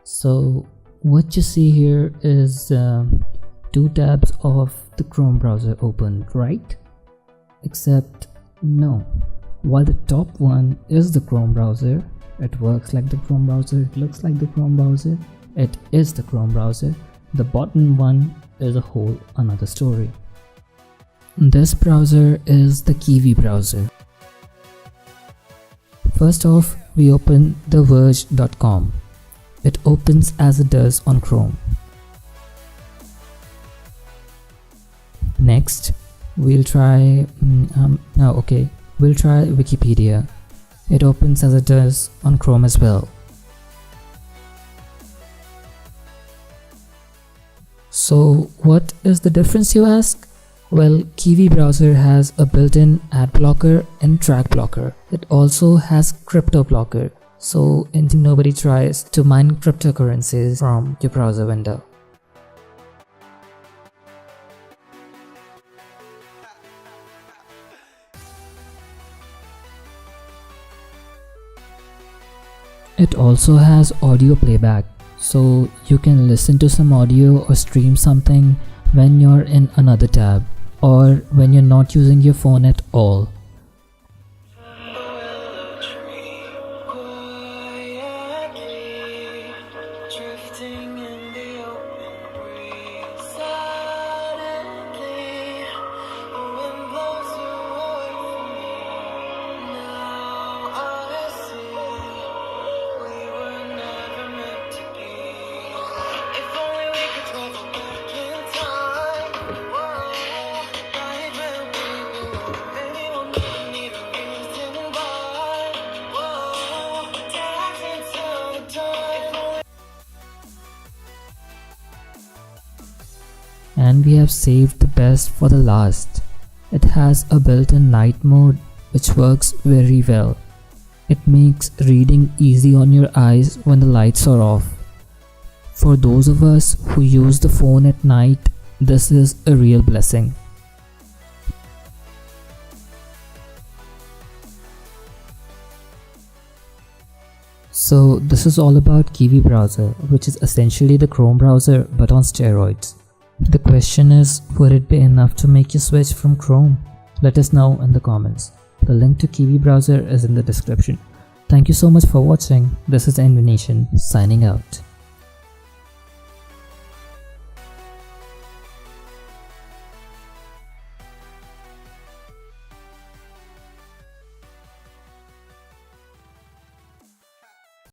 So what you see here is two tabs of the Chrome browser opened, right? Except no. While the top one is the Chrome browser, it works like the Chrome browser, it looks like the Chrome browser, it is the Chrome browser, the bottom one is a whole another story. This browser is the Kiwi browser. First off, we open theverge.com. It opens as it does on Chrome. Next, we'll try Wikipedia. It opens as it does on Chrome as well. So what is the difference, you ask? Well, Kiwi browser has a built-in ad blocker and track blocker. It also has crypto blocker, so nobody tries to mine cryptocurrencies from your browser window. It also has audio playback, so you can listen to some audio or stream something when you're in another tab or when you're not using your phone at all. And we have saved the best for the last. It has a built-in night mode which works very well. It makes reading easy on your eyes when the lights are off. For those of us who use the phone at night, this is a real blessing. So this is all about Kiwi browser, which is essentially the Chrome browser but on steroids. The question is, would it be enough to make you switch from Chrome? Let us know in the comments. The link to Kiwi browser is in the description. Thank you so much for watching. This is NV Nation signing out.